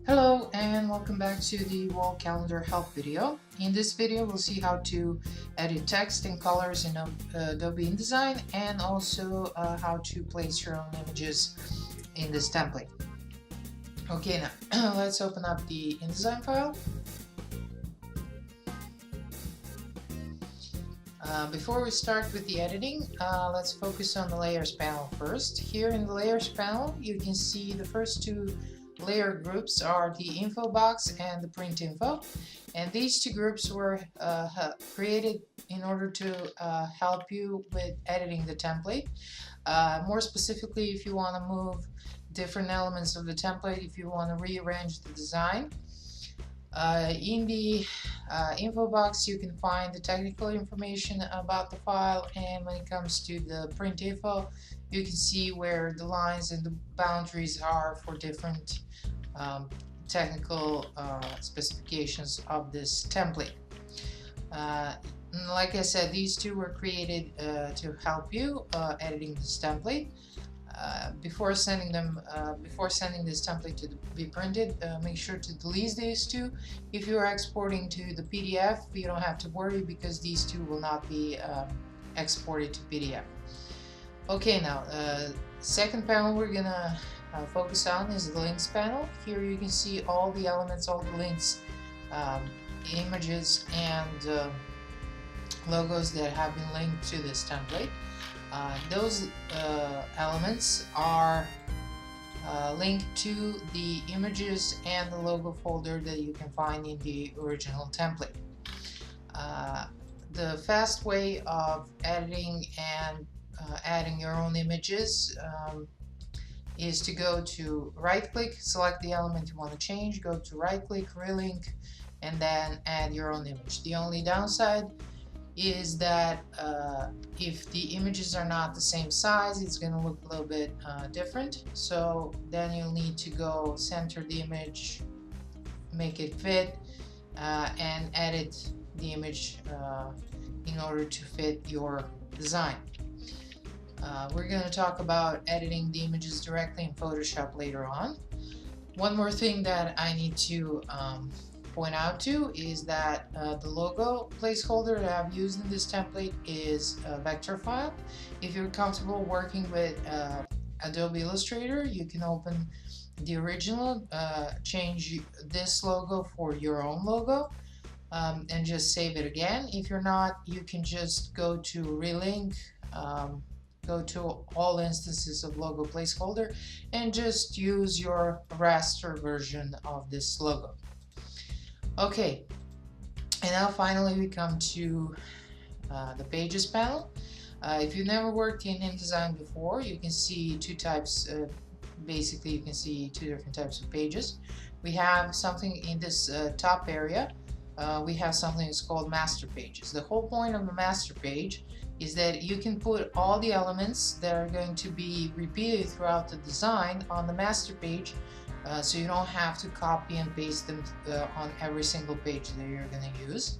Hello and welcome back to the wall calendar help video. In this video we'll see how to edit text and colors in Adobe InDesign and also how to place your own images in this template. Okay, now let's open up the InDesign file. Before we start with the editing, let's focus on the layers panel first. Here in the layers panel you can see the first two layer groups are the info box and the print info, and these two groups were created in order to help you with editing the template. More specifically, if you want to move different elements of the template, if you want to rearrange the design. In the info box you can find the technical information about the file, and when it comes to the print info you can see where the lines and the boundaries are for different technical specifications of this template. Like I said, these two were created to help you editing this template. Before sending this template to be printed, make sure to delete these two. If you are exporting to the PDF, you don't have to worry because these two will not be exported to PDF. Okay, now second panel we're gonna focus on is the links panel. Here you can see all the elements, all the links, images and logos that have been linked to this template. Those elements are linked to the images and the logo folder that you can find in the original template. The fast way of editing and adding your own images is to go to right click, select the element you want to change, go to right click, relink, and then add your own image. The only downside is that if the images are not the same size, it's going to look a little bit different. So then you'll need to go center the image, make it fit, and edit the image in order to fit your design. We're going to talk about editing the images directly in Photoshop later on. One more thing that I need to point out to is that the logo placeholder that I've used in this template is a vector file. If you're comfortable working with Adobe Illustrator, you can open the original, change this logo for your own logo, and just save it again. If you're not, you can just go to relink, go to all instances of logo placeholder and just use your raster version of this logo. Okay, and now finally we come to the pages panel. If you've never worked in InDesign before, you can see two types. Basically, you can see two different types of pages. We have something in this top area. We have something that's called master pages. The whole point of the master page is that you can put all the elements that are going to be repeated throughout the design on the master page, so you don't have to copy and paste them on every single page that you're going to use.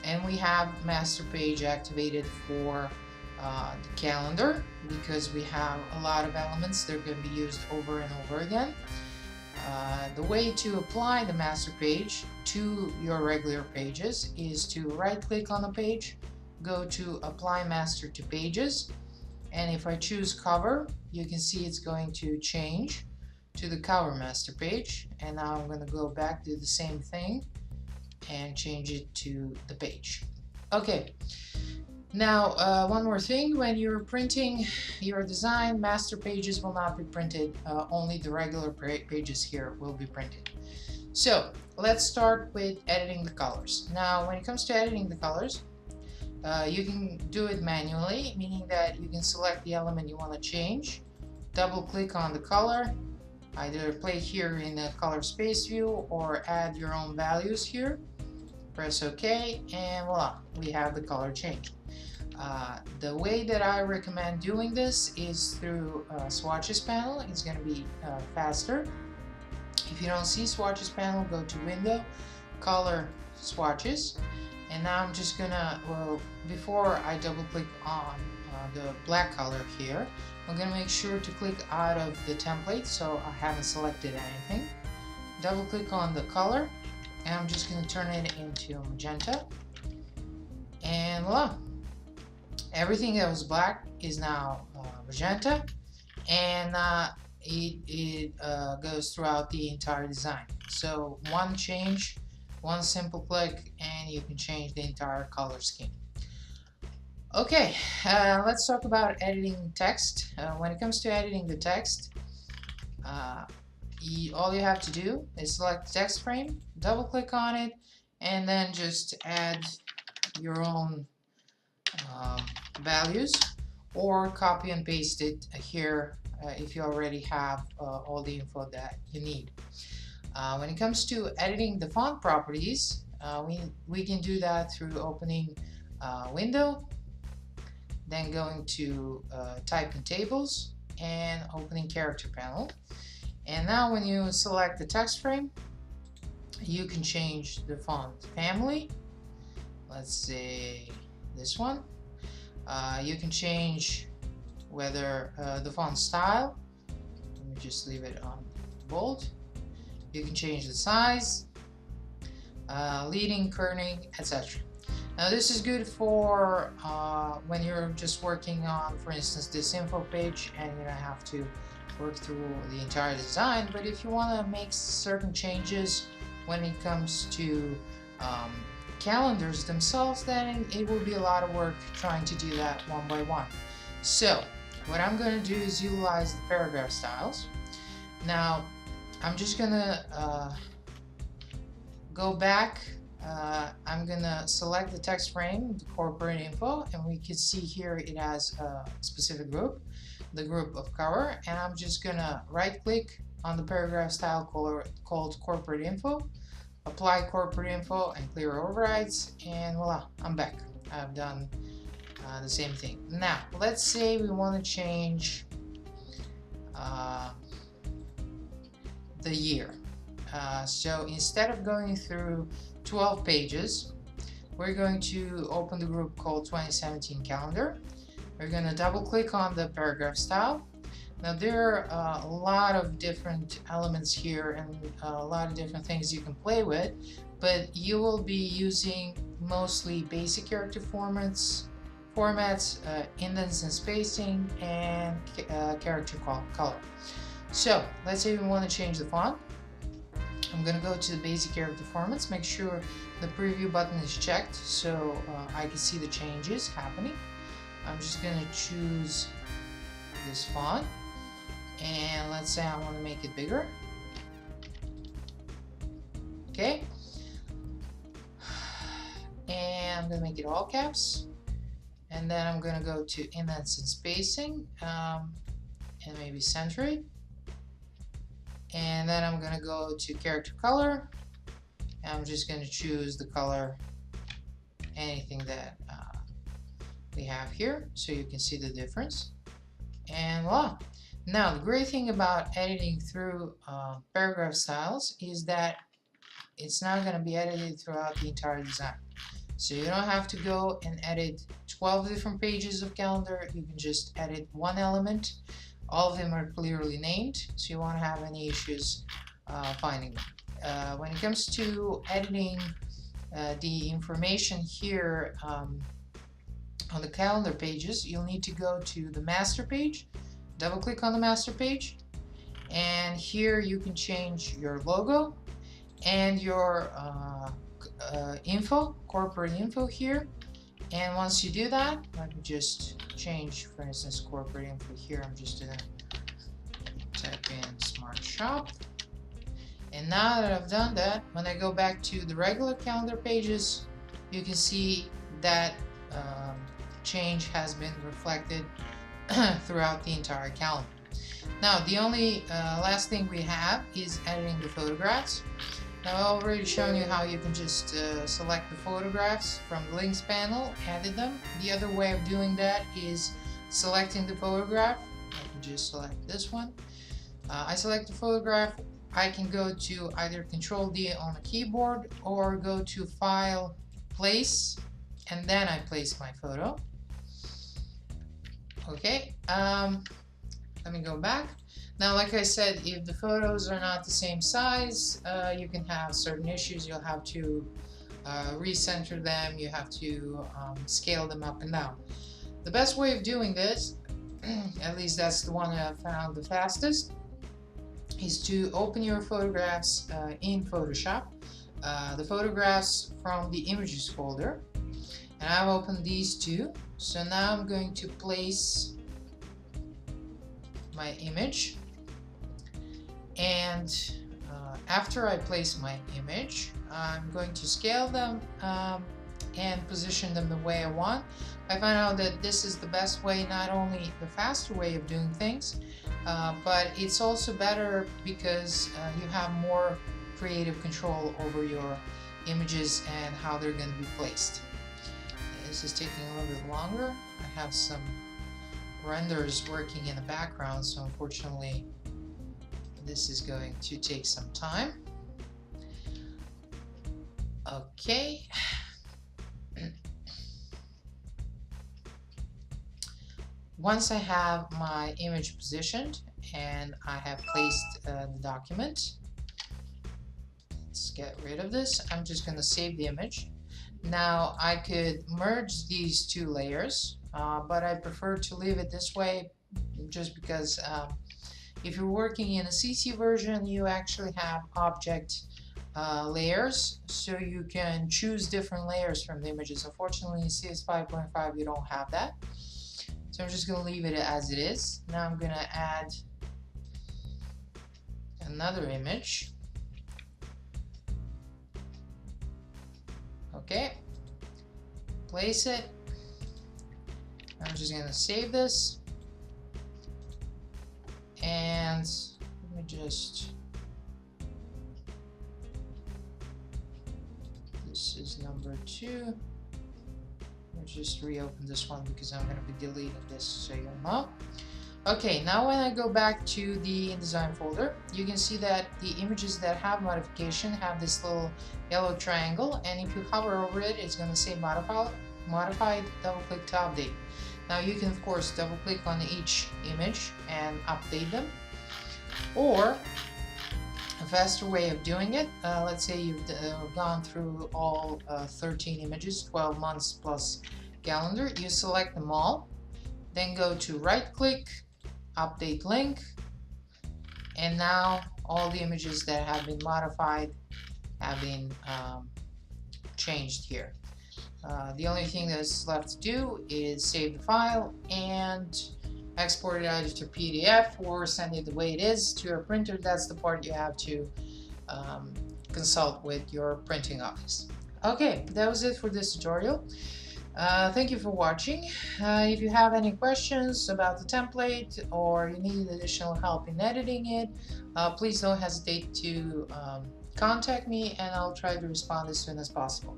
And we have master page activated for the calendar because we have a lot of elements that are going to be used over and over again. The way to apply the master page to your regular pages is to right click on the page, go to apply master to pages, and if I choose cover, you can see it's going to change to the cover master page. And now I'm going to go back, do the same thing and change it to the page. Okay, now one more thing, when you're printing your design, master pages will not be printed, only the regular pages here will be printed. So let's start with editing the colors. Now when it comes to editing the colors, you can do it manually, meaning that you can select the element you want to change, double click on the color, either play here in the color space view or add your own values here, press OK, and voila, we have the color change. The way that I recommend doing this is through swatches panel. It's going to be faster. If you don't see swatches panel, go to window, color, swatches, and now I'm just gonna, well, before I double click on the black color here, I'm gonna make sure to click out of the template so I haven't selected anything. double click on the color, and I'm just going to turn it into magenta, and voila, everything that was black is now magenta, and it goes throughout the entire design. So one change, one simple click, and you can change the entire color scheme. Okay, let's talk about editing text. When it comes to editing the text, all you have to do is select the text frame, double click on it, and then just add your own values, or copy and paste it here if you already have all the info that you need. When it comes to editing the font properties, we can do that through opening window, then going to type in tables, and opening character panel. And now when you select the text frame, you can change the font family. Let's say this one. You can change whether the font style. Let me just leave it on bold. You can change the size, leading, kerning, etc. Now this is good for when you're just working on, for instance, this info page, and you don't have to work through the entire design. But if you want to make certain changes when it comes to calendars themselves, then it will be a lot of work trying to do that one by one. So what I'm going to do is utilize the paragraph styles. Now I'm just going to go back. I'm going to select the text frame, the corporate info, and we can see here it has a specific group, the group of cover, and I'm just going to right click on the paragraph style called corporate info, apply corporate info, and clear overrides, and voila, I'm back. I've done the same thing. Now let's say we want to change the year. So instead of going through 12 pages, we're going to open the group called 2017 calendar. We're going to double click on the paragraph style. Now there are a lot of different elements here and a lot of different things you can play with, but you will be using mostly basic character formats, indents and spacing, and character color. So let's say we want to change the font. I'm going to go to the basic character formats, make sure the preview button is checked so I can see the changes happening. I'm just going to choose this font, and let's say I want to make it bigger. Okay, and I'm going to make it all caps, and then I'm going to go to indents and spacing, and maybe center it. And then I'm going to go to character color, and I'm just going to choose the color, anything that we have here, so you can see the difference. And voila. Now the great thing about editing through paragraph styles is that it's not going to be edited throughout the entire design. So you don't have to go and edit 12 different pages of calendar. You can just edit one element. All of them are clearly named, so you won't have any issues finding them. When it comes to editing the information here on the calendar pages, you'll need to go to the master page, double click on the master page, and here you can change your logo and your info, corporate info here. And once you do that, let me just change, for instance, corporate info here. I'm just gonna type in Smart Shop. And now that I've done that, when I go back to the regular calendar pages, you can see that change has been reflected throughout the entire calendar. Now, the only last thing we have is editing the photographs. Now, I've already shown you how you can just select the photographs from the links panel, edit them. The other way of doing that is selecting the photograph. I can just select this one. I select the photograph. I can go to either Control-D on the keyboard or go to File, Place, and then I place my photo. Okay, let me go back. Now, like I said, if the photos are not the same size, you can have certain issues. You'll have to recenter them, you have to scale them up and down. The best way of doing this, at least that's the one that I found the fastest, is to open your photographs in Photoshop, the photographs from the images folder, and I've opened these two. So now I'm going to place my image, and after I place my image, I'm going to scale them and position them the way I want. I found out that this is the best way, not only the faster way of doing things, but it's also better because you have more creative control over your images and how they're going to be placed. This is taking a little bit longer. I have some renders working in the background, so unfortunately this is going to take some time. Okay. Once I have my image positioned and I have placed the document, let's get rid of this. I'm just going to save the image. Now I could merge these two layers, but I prefer to leave it this way just because if you're working in a CC version, you actually have object layers, so you can choose different layers from the images. Unfortunately, in CS 5.5 you don't have that, so I'm just going to leave it as it is. Now I'm going to add another image. Okay, place it. I'm just going to save this, and let me just, this is number 2. Let's just reopen this one because I'm going to be deleting this, so you'll know. Okay, now when I go back to the InDesign folder, you can see that the images that have modification have this little yellow triangle, and if you hover over it, it's going to say modified, double click to update. Now you can of course double click on each image and update them, or a faster way of doing it, let's say you've gone through all 13 images, 12 months plus calendar, you select them all, then go to right click, update link, and now all the images that have been modified have been changed here. The only thing that's left to do is save the file and export it either to PDF or send it the way it is to your printer. That's the part you have to consult with your printing office. Okay, that was it for this tutorial. Thank you for watching. If you have any questions about the template or you need additional help in editing it, please don't hesitate to contact me and I'll try to respond as soon as possible.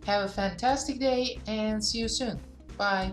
Have a fantastic day and see you soon. Bye.